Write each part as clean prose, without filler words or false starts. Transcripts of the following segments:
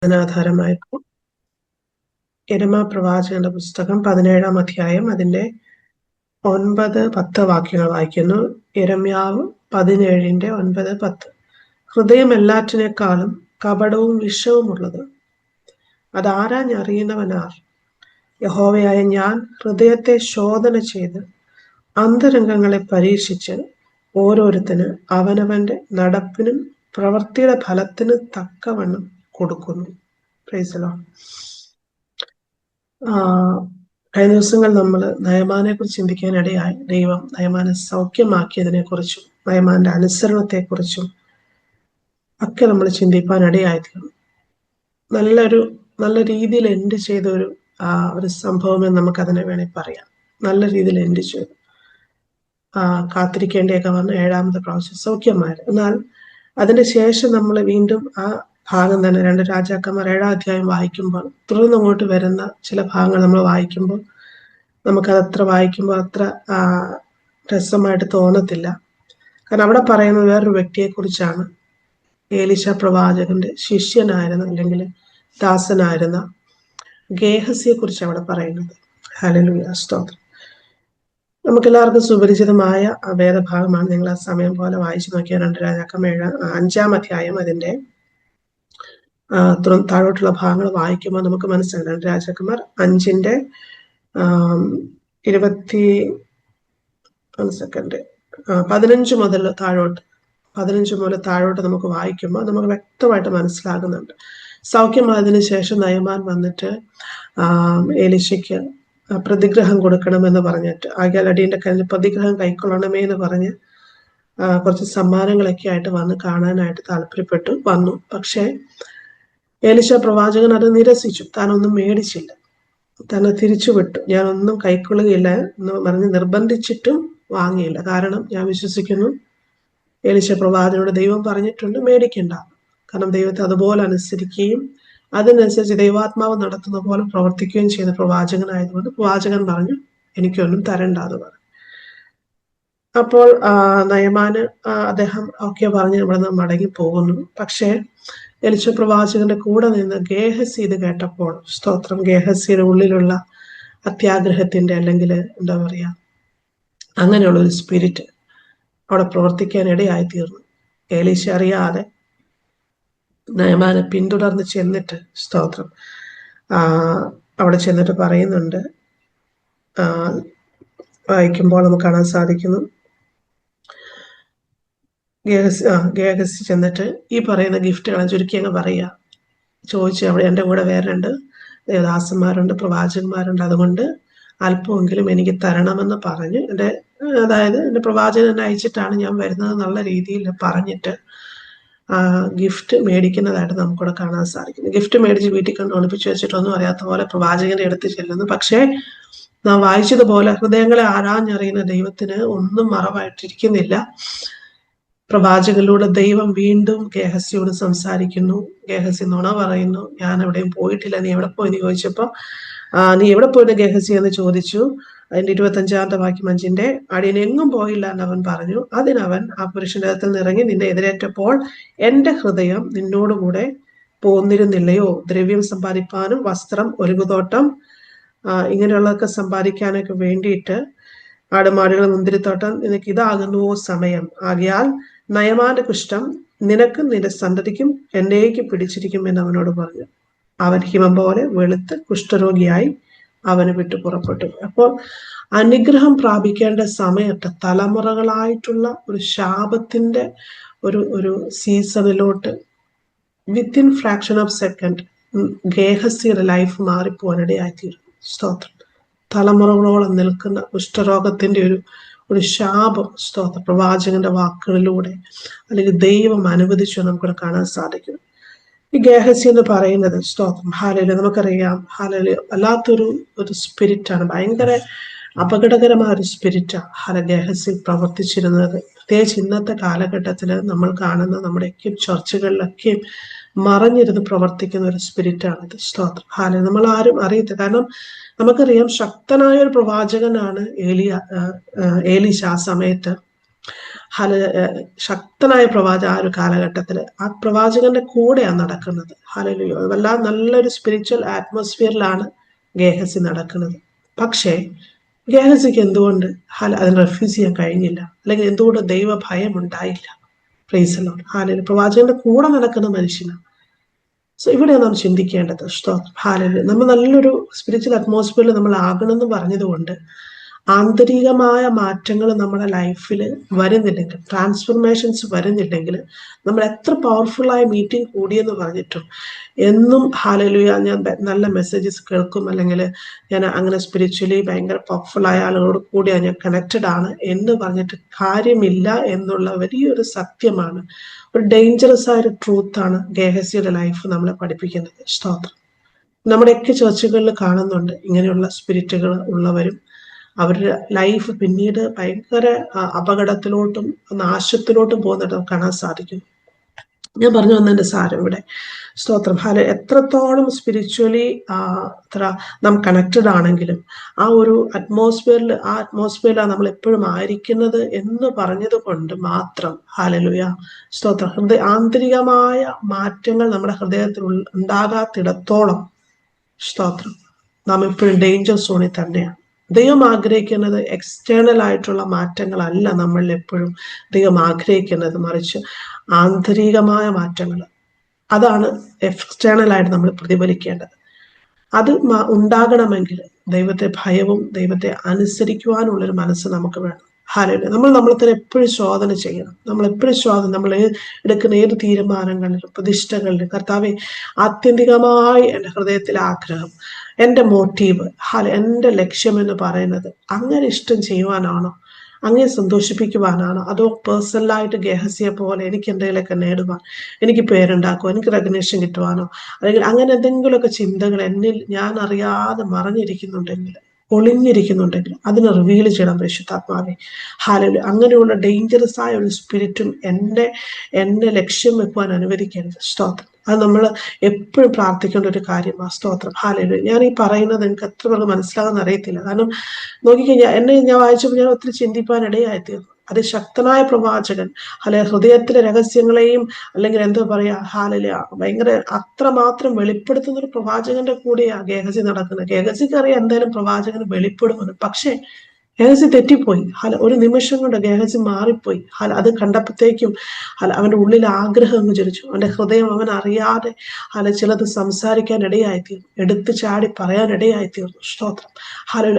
വചനാധാരമായിട്ട് യെരമ്യാ പ്രവാചകന്റെ പുസ്തകം 17-ാം അധ്യായം അതിന്റെ 9-10 വാക്യങ്ങൾ വായിക്കുന്നു. യെരമ്യാവ് 17-ന്റെ 9-10. ഹൃദയം എല്ലാറ്റിനേക്കാളും കപടവും വിഷവുമുള്ളത്, അത് ആരാഞ്ഞറിയുന്നവനാർ? യഹോവയായ ഞാൻ ഹൃദയത്തെ ശോധന ചെയ്ത് അന്തരംഗങ്ങളെ പരീക്ഷിച്ച് ഓരോരുത്തന് അവനവന്റെ നടപ്പിനും പ്രവൃത്തിയുടെ ഫലത്തിന് തക്കവണ്ണം കൊടുക്കുന്നു. Praise the Lord. കഴിഞ്ഞ ദിവസങ്ങൾ നമ്മൾ നയമാനെ കുറിച്ച് ചിന്തിക്കാനിടയായി. ദൈവം നയമാനെ സൗഖ്യമാക്കിയതിനെ കുറിച്ചും നയമാന്റെ അനുസരണത്തെക്കുറിച്ചും ഒക്കെ നമ്മൾ ചിന്തിപ്പാനിടയായിത്തീർന്നു. നല്ല രീതിയിൽ എൻഡ് ചെയ്ത ഒരു സംഭവം എന്ന് നമുക്കതിനെ വേണമെങ്കിൽ പറയാം. നല്ല രീതിയിൽ എൻഡ് ചെയ്തു. കാത്തിരിക്കേണ്ടിയൊക്കെ വന്ന് 7-ാമത്തെ പ്രാവശ്യം സൗഖ്യമായത്. എന്നാൽ അതിന്റെ ശേഷം നമ്മൾ വീണ്ടും ആ ഭാഗം തന്നെ 2 രാജാക്കന്മാർ 7-ാം അധ്യായം വായിക്കുമ്പോൾ തുടർന്ന് അങ്ങോട്ട് വരുന്ന ചില ഭാഗങ്ങൾ നമ്മൾ വായിക്കുമ്പോൾ നമുക്കതത്ര വായിക്കുമ്പോൾ അത്ര രസമായിട്ട് തോന്നത്തില്ല. കാരണം അവിടെ പറയുന്നത് വേറൊരു വ്യക്തിയെക്കുറിച്ചാണ്. ഏലീശ പ്രവാചകന്റെ ശിഷ്യനായിരുന്ന അല്ലെങ്കിൽ ദാസനായിരുന്ന ഗേഹസിയെ കുറിച്ച് അവിടെ പറയുന്നത്. ഹല്ലേലൂയ, സ്തോത്രം. നമുക്കെല്ലാവർക്കും സുപരിചിതമായ വേദഭാഗമാണ്. നിങ്ങൾ ആ സമയം പോലെ വായിച്ചു നോക്കിയ 2 രാജാക്കന്മാർ 5-ാം അധ്യായം അതിന്റെ താഴോട്ടുള്ള ഭാഗങ്ങൾ വായിക്കുമ്പോൾ നമുക്ക് മനസ്സിലാകും. 2 രാജാക്കന്മാർ 5-ന്റെ 15 മുതൽ താഴോട്ട് നമുക്ക് വായിക്കുമ്പോൾ നമുക്ക് വ്യക്തമായിട്ട് മനസ്സിലാകുന്നുണ്ട്. സൗഖ്യമായതിനു ശേഷം നയമാൻ വന്നിട്ട് ഏലീശയ്ക്ക് പ്രതിഗ്രഹം കൊടുക്കണമെന്ന് പറഞ്ഞിട്ട്, ആകയാൽ അടിയന്റെ കയ്യിൽ പ്രതിഗ്രഹം കൈക്കൊള്ളണമേ എന്ന് പറഞ്ഞ് കുറച്ച് സമ്മാനങ്ങളൊക്കെ ആയിട്ട് വന്ന് കാണാനായിട്ട് താല്പര്യപ്പെട്ടു വന്നു. പക്ഷേ ഏലീശ പ്രവാചകൻ അത് നിരസിച്ചു. താനൊന്നും മേടിച്ചില്ല, തന്നെ തിരിച്ചുവിട്ടു. ഞാനൊന്നും കൈക്കൊള്ളുകയില്ല എന്ന് പറഞ്ഞ് നിർബന്ധിച്ചിട്ടും വാങ്ങിയില്ല. കാരണം ഞാൻ വിശ്വസിക്കുന്നു ഏലീശ പ്രവാചകനോട് ദൈവം പറഞ്ഞിട്ടുണ്ട് മേടിക്കണ്ട. കാരണം ദൈവത്തെ അതുപോലെ അനുസരിക്കുകയും അതിനനുസരിച്ച് ദൈവാത്മാവ് നടത്തുന്ന പോലെ പ്രവർത്തിക്കുകയും ചെയ്യുന്ന പ്രവാചകനായതുകൊണ്ട് പ്രവാചകൻ പറഞ്ഞു എനിക്കൊന്നും തരണ്ട എന്ന് പറഞ്ഞു. അപ്പോൾ നയമാന് അദ്ദേഹം ഒക്കെ പറഞ്ഞ് ഇവിടെ നിന്ന് മടങ്ങി പോകുന്നു. പക്ഷേ എലീശ പ്രവാചകന്റെ കൂടെ നിന്ന് ഗേഹസി ഇത് കേട്ടപ്പോൾ, സ്തോത്രം, ഗേഹസിയുടെ ഉള്ളിലുള്ള അത്യാഗ്രഹത്തിന്റെ അല്ലെങ്കിൽ എന്താ പറയാ അങ്ങനെയുള്ള ഒരു സ്പിരിറ്റ് അവിടെ പ്രവർത്തിക്കാൻ ഇടയായി തീർന്നു. എലീശ അറിയാതെ നയമാനെ പിന്തുടർന്ന് ചെന്നിട്ട്, സ്തോത്രം, അവിടെ ചെന്നിട്ട് പറയുന്നുണ്ട്. വായിക്കുമ്പോൾ നമുക്ക് കാണാൻ സാധിക്കുന്നു, ഗേഹസി ചെന്നിട്ട് ഈ പറയുന്ന ഗിഫ്റ്റുകളെ ചുരുക്കി അങ്ങ് പറയുക. ചോദിച്ചു, അവിടെ എൻ്റെ കൂടെ വേറെ 2 ദേവദാസന്മാരുണ്ട്, പ്രവാചകന്മാരുണ്ട്, അതുകൊണ്ട് അല്പമെങ്കിലും എനിക്ക് തരണമെന്ന് പറഞ്ഞ് അതായത് എൻ്റെ പ്രവാചകൻ എന്നെ അയച്ചിട്ടാണ് ഞാൻ വരുന്നത് എന്നുള്ള രീതിയിൽ പറഞ്ഞിട്ട് ഗിഫ്റ്റ് മേടിക്കുന്നതായിട്ട് നമുക്കിവിടെ കാണാൻ സാധിക്കുന്നു. ഗിഫ്റ്റ് മേടിച്ച് വീട്ടിൽ കൊണ്ട് ഒളിപ്പിച്ച് വെച്ചിട്ടൊന്നും അറിയാത്ത പോലെ പ്രവാചകന്റെ അടുത്ത് ചെല്ലുന്നു. പക്ഷേ നാം വായിച്ചതുപോലെ ഹൃദയങ്ങളെ ആരാഞ്ഞറിയുന്ന ദൈവത്തിന് ഒന്നും മറവായിട്ടിരിക്കുന്നില്ല. പ്രവാചകനിലൂടെ ദൈവം വീണ്ടും ഗേഹസിയോട് സംസാരിക്കുന്നു. ഗേഹസി നുണ പറയുന്നു, ഞാൻ എവിടെയും പോയിട്ടില്ല, നീ എവിടെ പോയെന്ന് ചോദിച്ചപ്പോ നീ എവിടെ പോയത് ഗേഹസി എന്ന് ചോദിച്ചു. അതിന്റെ 25-ാമത്തെ വാക്യം 5-ന്റെ അടിയൻ എങ്ങും പോയില്ല എന്നവൻ പറഞ്ഞു. അതിനവൻ ആ പുരുഷന്റെ അകത്തിൽ നിറങ്ങി നിന്നെ എതിരേറ്റപ്പോൾ എന്റെ ഹൃദയം നിന്നോടുകൂടെ പോന്നിരുന്നില്ലയോ? ദ്രവ്യം സമ്പാദിപ്പാനും വസ്ത്രം, ഒലിവുതോട്ടം ഇങ്ങനെയുള്ളതൊക്കെ സമ്പാദിക്കാനൊക്കെ വേണ്ടിയിട്ട് ആടുമാടുകൾ, മുന്തിരിത്തോട്ടം, നിനക്ക് ഇതാകുന്നുവോ സമയം? ആകയാൽ നയമാന്റെ കുഷ്ഠം നിനക്കും നിന്റെ സന്തതിക്കും എന്നേക്ക് പിടിച്ചിരിക്കും എന്ന് അവനോട് പറഞ്ഞു. അവൻ ഹിമം പോലെ വെളുത്ത് കുഷ്ഠരോഗിയായി അവന് വിട്ടു പുറപ്പെട്ടു. അപ്പോൾ അനുഗ്രഹം പ്രാപിക്കേണ്ട സമയത്ത് തലമുറകളായിട്ടുള്ള ഒരു ശാപത്തിന്റെ ഒരു സീസണിലോട്ട് വിത്തിൻ ഫ്രാക്ഷൻ ഓഫ് സെക്കൻഡ് ഗേഹസിയുടെ ലൈഫ് മാറിപ്പോവാനിടയായിത്തീരുന്നു. സ്തോത്രം. തലമുറകളോളം നിൽക്കുന്ന കുഷ്ഠരോഗത്തിന്റെ ഒരു ശാപം, സ്തോത്ര, പ്രവാചകന്റെ വാക്കുകളിലൂടെ അല്ലെങ്കിൽ ദൈവം അനുവദിച്ചു നമുക്കിവിടെ കാണാൻ സാധിക്കും. ഈ ഗേഹസി എന്ന് പറയുന്നത്, സ്തോത്രം, ഹാലയില് നമുക്കറിയാം, ഹാലയില് വല്ലാത്തൊരു സ്പിരിറ്റാണ്, ഭയങ്കര അപകടകരമായ ഒരു സ്പിരിറ്റാണ് ഗേഹസിൽ പ്രവർത്തിച്ചിരുന്നത്. പ്രത്യേകിച്ച് ഇന്നത്തെ കാലഘട്ടത്തിൽ നമ്മൾ കാണുന്ന നമ്മുടെയൊക്കെ ചർച്ചകളിലൊക്കെയും മറഞ്ഞിരുന്ന് പ്രവർത്തിക്കുന്ന ഒരു സ്പിരിറ്റാണിത്. സ്തോത്രം, ഹാലയിൽ നമ്മൾ ആരും അറിയത്തില്ല. കാരണം നമുക്കറിയാം ശക്തനായ ഒരു പ്രവാചകനാണ് ഏലീശ ആ സമയത്ത്. ശക്തനായ പ്രവാചക ആ ഒരു കാലഘട്ടത്തിൽ ആ പ്രവാചകന്റെ കൂടെയാണ് നടക്കുന്നത്. ഹല്ലേലൂയ. വല്ലാതെ നല്ലൊരു സ്പിരിച്വൽ ആറ്റ്മോസ്ഫിയറിലാണ് ഗേഹസി നടക്കുന്നത്. പക്ഷേ ഗേഹസിക്ക് എന്തുകൊണ്ട് അതിന് റെഫ്യൂസ് ചെയ്യാൻ കഴിഞ്ഞില്ല, അല്ലെങ്കിൽ എന്തുകൊണ്ട് ദൈവ ഭയം ഉണ്ടായില്ല? Praise Lord. ഹല്ലേലൂയ. പ്രവാചകന്റെ കൂടെ നടക്കുന്ന മനുഷ്യനാണ്. സോ ഇവിടെയാണ് നാം ചിന്തിക്കേണ്ടത്. ഹല്ലേലൂയ. നമ്മൾ നല്ലൊരു സ്പിരിച്വൽ അറ്റ്മോസ്ഫിയറിൽ നമ്മൾ ആകണമെന്ന് പറഞ്ഞതുകൊണ്ട് ആന്തരികമായ മാറ്റങ്ങൾ നമ്മുടെ ലൈഫിൽ വരുന്നില്ലെങ്കിൽ, ട്രാൻസ്ഫർമേഷൻസ് വരുന്നില്ലെങ്കിൽ, നമ്മൾ എത്ര പവർഫുള്ളായ മീറ്റിംഗ് കൂടിയെന്ന് പറഞ്ഞിട്ടും എന്നും ഹല്ലേലൂയ ഞാൻ നല്ല മെസ്സേജസ് കേൾക്കും, അല്ലെങ്കിൽ ഞാൻ അങ്ങനെ സ്പിരിച്വലി ഭയങ്കര പവർഫുള്ളായ ആളുകളോട് കൂടിയാണ് ഞാൻ കണക്റ്റഡ് ആണ് എന്ന് പറഞ്ഞിട്ട് കാര്യമില്ല എന്നുള്ള വലിയൊരു സത്യമാണ്. ഒരു ഡേഞ്ചറസ് ആയ ഒരു ട്രൂത്താണ് ഗേഹസിയുടെ ലൈഫ് നമ്മളെ പഠിപ്പിക്കുന്നത്. സ്തോത്രം. നമ്മുടെയൊക്കെ ചർച്ചകളിൽ കാണുന്നുണ്ട് ഇങ്ങനെയുള്ള സ്പിരിറ്റുകൾ ഉള്ളവരും അവരുടെ ലൈഫ് പിന്നീട് ഭയങ്കര അപകടത്തിലോട്ടും നാശത്തിലോട്ടും പോകുന്നത് നമുക്ക് കാണാൻ സാധിക്കും. ഞാൻ പറഞ്ഞു വന്നതിന്റെ സാരം ഇവിടെ. സ്തോത്രം. എത്രത്തോളം സ്പിരിച്വലി നാം കണക്റ്റഡ് ആണെങ്കിലും ആ ഒരു അറ്റ്മോസ്ഫിയറിലാണ് നമ്മൾ എപ്പോഴും ആയിരിക്കുന്നത് എന്ന് പറഞ്ഞത് കൊണ്ട് മാത്രം ഹല്ലേലൂയ സ്തോത്രം, ആന്തരികമായ മാറ്റങ്ങൾ നമ്മുടെ ഹൃദയത്തിൽ ഉണ്ടാകാത്തിടത്തോളം സ്തോത്രം നാം എപ്പോഴും ഡേഞ്ചർ സോണിൽ തന്നെയാണ്. ദൈവം ആഗ്രഹിക്കുന്നത് എക്സ്റ്റേണൽ ആയിട്ടുള്ള മാറ്റങ്ങളല്ല നമ്മളിൽ എപ്പോഴും ദൈവം ആഗ്രഹിക്കുന്നത്, മറിച്ച് ആന്തരികമായ മാറ്റങ്ങൾ. അതാണ് എക്സ്റ്റേണൽ ആയിട്ട് നമ്മൾ പ്രതിഫലിക്കേണ്ടത്. അത് ഉണ്ടാകണമെങ്കിൽ ദൈവത്തെ ഭയവും ദൈവത്തെ അനുസരിക്കുവാനുള്ളൊരു മനസ്സ് നമുക്ക് വേണം. ഹല്ലേലൂയ. നമ്മളെ തന്നെ എപ്പോഴും ശോധന ചെയ്യണം. നമ്മൾ എടുക്കുന്ന ഏത് തീരുമാനങ്ങളിലും പ്രതിഷ്ഠകളിലും കർത്താവെ, ആത്യന്തികമായി എൻ്റെ ഹൃദയത്തിലെ ആഗ്രഹം, എൻ്റെ മോട്ടീവ്, എൻ്റെ ലക്ഷ്യം എന്ന് പറയുന്നത് അങ്ങനെ ഇഷ്ടം ചെയ്യുവാനാണോ, അങ്ങനെ സന്തോഷിപ്പിക്കുവാനാണോ, അതോ പേഴ്സണലായിട്ട് ഗേഹസിയെ പോലെ എനിക്ക് എന്തെങ്കിലുമൊക്കെ നേടുവാൻ, എനിക്ക് പേരുണ്ടാക്കുവാൻ, എനിക്ക് റെക്കഗ്നേഷൻ കിട്ടുവാനോ, അല്ലെങ്കിൽ അങ്ങനെ എന്തെങ്കിലുമൊക്കെ ചിന്തകൾ എന്നിൽ ഞാൻ അറിയാതെ മറഞ്ഞിരിക്കുന്നുണ്ടെങ്കിൽ, ഒളിഞ്ഞിരിക്കുന്നുണ്ടെങ്കിൽ അതിനെ റിവീൽ ചെയ്യണം പരിശുദ്ധാത്മാവെ. ഹല്ലേലൂയ. അങ്ങനെയുള്ള ഡേഞ്ചറസ് ആയ ഒരു സ്പിരിറ്റും എന്നെ ലക്ഷ്യം വെക്കുവാൻ അനുവദിക്കരുത്. സ്തോത്രം. അത് നമ്മൾ എപ്പോഴും പ്രാർത്ഥിക്കേണ്ട ഒരു കാര്യമാണ്. സ്തോത്രം. ഹല്ലേലൂയ. ഞാൻ ഈ പറയുന്നത് എനിക്ക് എത്ര പേർക്ക് മനസ്സിലാകാൻ അറിയത്തില്ല. കാരണം നോക്കിക്കഴിഞ്ഞാൽ ഞാൻ വായിച്ചപ്പോൾ ഞാൻ ഒത്തിരി ചിന്തിപ്പാൻ ഇടയായിത്തീർന്നു. അതിശക്തനായ പ്രവാചകൻ ഹൃദയത്തിലെ രഹസ്യങ്ങളെയും, അല്ലെങ്കിൽ എന്താ പറയാ, ഭയങ്കര അത്രമാത്രം വെളിപ്പെടുത്തുന്ന ഒരു പ്രവാചകന്റെ കൂടെയാ ഗേഹസി നടക്കുന്നത്. ഗേഹസിക്ക് അറിയാം എന്തായാലും പ്രവാചകന് വെളിപ്പെടുമെന്ന്. പക്ഷെ ഗേഹസി തെറ്റിപ്പോയി. ഒരു നിമിഷം കൊണ്ട് ഗേഹസി മാറിപ്പോയി. അത് കണ്ടപ്പോഴത്തേക്കും അവന്റെ ഉള്ളിൽ ആഗ്രഹം അങ്ങ് ജനിച്ചു. അവന്റെ ഹൃദയം അവൻ അറിയാതെ ചിലത് സംസാരിക്കാൻ ഇടയായിത്തീർന്നു, എടുത്തു ചാടി പറയാൻ ഇടയായിത്തീർന്നു. സ്തോത്രം.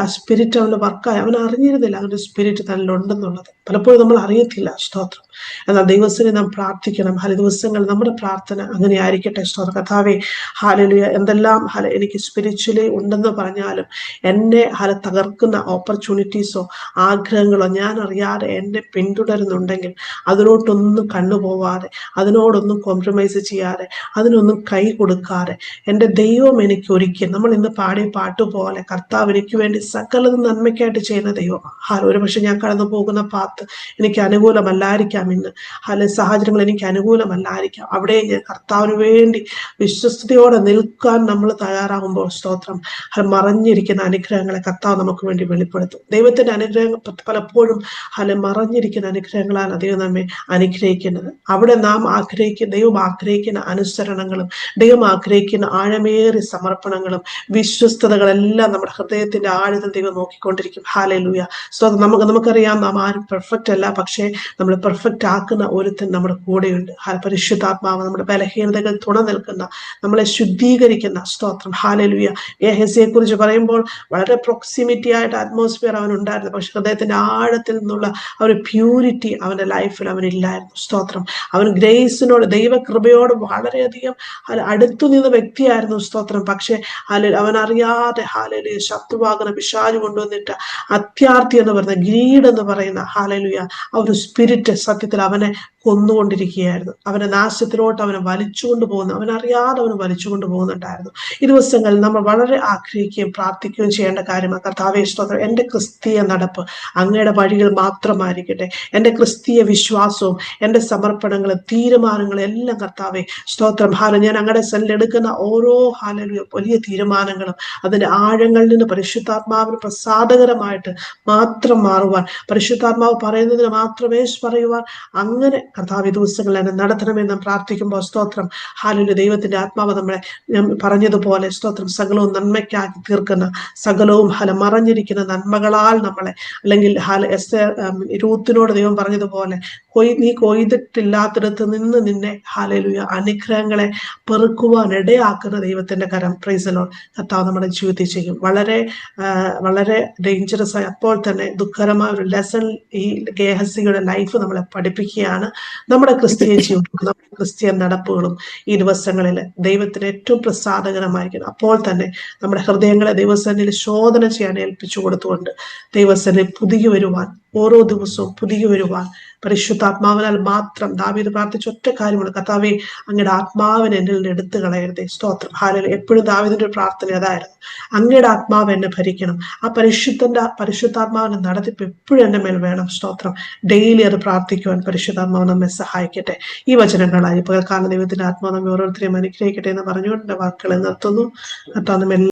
ആ സ്പിരിറ്റ് അവന്റെ വർക്കായി. അവൻ അറിഞ്ഞിരുന്നില്ല അവന്റെ സ്പിരിറ്റ് തന്നിലുണ്ടെന്നുള്ളത്. പലപ്പോഴും നമ്മൾ അറിയത്തില്ല. സ്തോത്രം. എന്നാൽ ദൈവത്തിനെ നാം പ്രാർത്ഥിക്കണം. ദിവസങ്ങൾ നമ്മുടെ പ്രാർത്ഥന അങ്ങനെ ആയിരിക്കട്ടെ. സ്തോത്രം. കർത്താവേ, ഹല്ലേലൂയ, എന്തെല്ലാം എനിക്ക് സ്പിരിച്വലി ഉണ്ടെന്ന് പറഞ്ഞാലും എന്നെ തകർക്കുന്ന ഓപ്പർച്യൂണിറ്റീസോ ആഗ്രഹങ്ങളോ ഞാൻ അറിയാതെ എന്നെ പിന്തുടരുന്നുണ്ടെങ്കിൽ അതിലോട്ടൊന്നും കണ്ണുപോവാതെ, അതിനോടൊന്നും കോംപ്രമൈസ് ചെയ്യാതെ, അതിനൊന്നും കൈ കൊടുക്കാതെ, എൻ്റെ ദൈവം എനിക്ക് ഒരിക്കൽ, നമ്മൾ ഇന്ന് പാടിയ പാട്ടുപോലെ, കർത്താവ് എനിക്ക് വേണ്ടി സകലതും നന്മയ്ക്കായിട്ട് ചെയ്യുന്ന ദൈവമാണ്. ഒരു പക്ഷെ ഞാൻ കടന്നു പോകുന്ന പാത്ത് എനിക്ക് അനുകൂലമല്ലായിരിക്കാം ഇന്ന്, സാഹചര്യങ്ങൾ എനിക്ക് അനുകൂലമല്ലായിരിക്കാം. അവിടെ ഞാൻ കർത്താവിന് വേണ്ടി വിശ്വസ്തയോടെ നിൽക്കാൻ നമ്മൾ തയ്യാറാകുമ്പോൾ സ്തോത്രം, മറഞ്ഞിരിക്കുന്ന അനുഗ്രഹങ്ങളെ കർത്താവ് നമുക്ക് വേണ്ടി വെളിപ്പെടുത്തും. ദൈവത്തിന്റെ അനുഗ്രഹങ്ങൾ പലപ്പോഴും മറഞ്ഞിരിക്കുന്ന അനുഗ്രഹങ്ങളാണ് ദൈവം നമ്മെ അനുഗ്രഹിക്കുന്നത്. അവിടെ ദൈവം ആഗ്രഹിക്കുന്ന അനുസരണങ്ങളും, ദൈവം ആഗ്രഹിക്കുന്ന ആഴമേറിയ സമർപ്പണങ്ങളും വിശ്വസ്തതകളെല്ലാം നമ്മുടെ ഹൃദയത്തിന്റെ ആഴത്തിൽ ദൈവം നോക്കിക്കൊണ്ടിരിക്കും. ഹല്ലേലൂയ. നമുക്കറിയാം നാം ആരും പെർഫെക്റ്റ് അല്ല. പക്ഷേ നമ്മൾ പെർഫെക്റ്റ് ആക്കുന്ന ഒരുത്തൻ നമ്മുടെ കൂടെയുണ്ട്. പരിശുദ്ധാത്മാവ് നമ്മുടെ ബലഹീനതകൾ തുണ നിൽക്കുന്ന, നമ്മളെ ശുദ്ധീകരിക്കുന്ന. സ്തോത്രം. ഹല്ലേലൂയ. ഗേഹസിയെ കുറിച്ച് പറയുമ്പോൾ വളരെ പ്രോക്സിമിറ്റി ആയിട്ട് അറ്റ്മോസ്ഫിയർ അവനുണ്ടായിരുന്നു. പക്ഷെ ഹൃദയത്തിന്റെ ആഴത്തിൽ നിന്നുള്ള ഒരു പ്യൂരിറ്റി അവന്റെ ലൈഫിൽ അവനില്ലായിരുന്നു. സ്തോത്രം. അവൻ ഗ്രേസിനോട്, ദൈവകൃപയോട് വളരെയധികം അടുത്തു നിന്ന വ്യക്തിയായിരുന്നു. സ്തോത്രം. പക്ഷെ അവൻ അറിയാതെ ശത്രുവാകുന്ന പിശാച് കൊണ്ടുവന്നിട്ട് അത്യാർത്ഥി എന്ന് പറയുന്ന, ഗ്രീഡ് എന്ന് പറയുന്ന ആ ഒരു സ്പിരിറ്റ് സത്യത്തിൽ അവനെ കൊന്നുകൊണ്ടിരിക്കുകയായിരുന്നു. അവന്റെ നാശത്തിലോട്ട് അവനെ വലിച്ചുകൊണ്ട് പോകുന്നു. അവനറിയാതെ അവന് വലിച്ചുകൊണ്ട് പോകുന്നുണ്ടായിരുന്നു. ഈ ദിവസങ്ങളിൽ നമ്മൾ വളരെ ആഗ്രഹിക്കുകയും പ്രാർത്ഥിക്കുകയും ചെയ്യേണ്ട കാര്യമാണ്. കർത്താവേ, സ്തോത്രം, എൻ്റെ ക്രിസ്തീയ ക്രിസ്തീയ നടപ്പ് അങ്ങയുടെ വഴികൾ മാത്രമായിരിക്കട്ടെ. എൻ്റെ ക്രിസ്തീയ വിശ്വാസവും എൻ്റെ സമർപ്പണങ്ങളും തീരുമാനങ്ങളും എല്ലാം കർത്താവെ സ്തോത്രം. ഞാൻ അങ്ങയുടെ സെല്ലിൽ എടുക്കുന്ന ഓരോ വലിയ തീരുമാനങ്ങളും അതിന്റെ ആഴങ്ങളിൽ നിന്ന് പരിശുദ്ധാത്മാവിന് പ്രസാദകരമായിട്ട് മാത്രം മാറുവാൻ, പരിശുദ്ധാത്മാവ് പറയുന്നതിന് മാത്രമേ പറയുവാൻ അങ്ങനെ കർത്താവ് ദിവസങ്ങളിൽ എന്നെ നടത്തണമെന്ന് പ്രാർത്ഥിക്കുമ്പോൾ സ്തോത്രം. ദൈവത്തിന്റെ ആത്മാവ് നമ്മളെ പറഞ്ഞതുപോലെ സ്തോത്രം സകലവും നന്മയ്ക്കാക്കി തീർക്കുന്ന, സകലവും മറഞ്ഞിരിക്കുന്ന നന്മകളാൽ നമ്മളെ, അല്ലെങ്കിൽ രൂത്തിനോട് ദൈവം പറഞ്ഞതുപോലെ നീ കൊയ്തിട്ടില്ലാത്തിടത്ത് നിന്ന് നിന്നെ അനുഗ്രഹങ്ങളെ പെറുക്കുവാൻ ഇടയാക്കുന്ന ദൈവത്തിന്റെ കരം പ്രൈസ് ദി ലോർഡ് കർത്താവ് നമ്മുടെ ജീവിതത്തിൽ ചെയ്യും. വളരെ വളരെ ഡേഞ്ചറസ് ആയി അപ്പോൾ തന്നെ ദുഃഖകരമായ ഒരു ലെസൺ ഈ ഗേഹസിയുടെ ലൈഫ് നമ്മളെ പഠിപ്പിക്കുകയാണ്. നമ്മുടെ ക്രിസ്തീയ ജീവിതം, നമ്മുടെ ക്രിസ്തീയ നടപ്പുകളും ഈ ദിവസങ്ങളിൽ ദൈവത്തിന് ഏറ്റവും പ്രസാദകരമായിരിക്കണം. അപ്പോൾ തന്നെ നമ്മുടെ ഹൃദയങ്ങളെ ദൈവസന്നിധിയിൽ ശോധന ചെയ്യാൻ ഏൽപ്പിച്ചു കൊടുത്തുകൊണ്ട് ദൈവസന്നിധിയിൽ പുതിയ വരുവാൻ, ഓരോ ദിവസവും പുതിയ വരുവാൻ പരിശുദ്ധാത്മാവിനാൽ മാത്രം. ദാവീദ് പ്രാർത്ഥിച്ച ഒറ്റ കാര്യമാണ്, കർത്താവേ അങ്ങയുടെ ആത്മാവിനെ എന്നിൽ നിന്ന് എടുത്തു കളയരുതേ. സ്തോത്രം. എപ്പോഴും ദാവീദിന്റെ പ്രാർത്ഥന അതായിരുന്നു, അങ്ങയുടെ ആത്മാവ് എന്നെ ഭരിക്കണം. ആ പരിശുദ്ധാത്മാവിനെ നടത്തിപ്പ് എപ്പോഴും എന്റെ മേൽ വേണം. സ്തോത്രം. ഡെയിലി അത് പ്രാർത്ഥിക്കുവാൻ പരിശുദ്ധാത്മാവ് നമ്മെ സഹായിക്കട്ടെ. ഈ വചനങ്ങളായി പകൽക്കാല ദൈവത്തിന്റെ ആത്മാവ് നമ്മെ ഓരോരുത്തരെയും അനുഗ്രഹിക്കട്ടെ എന്ന് പറഞ്ഞുകൊണ്ട് വാക്കുകളെ നിർത്തുന്നു. കർത്താവ് നമ്മെ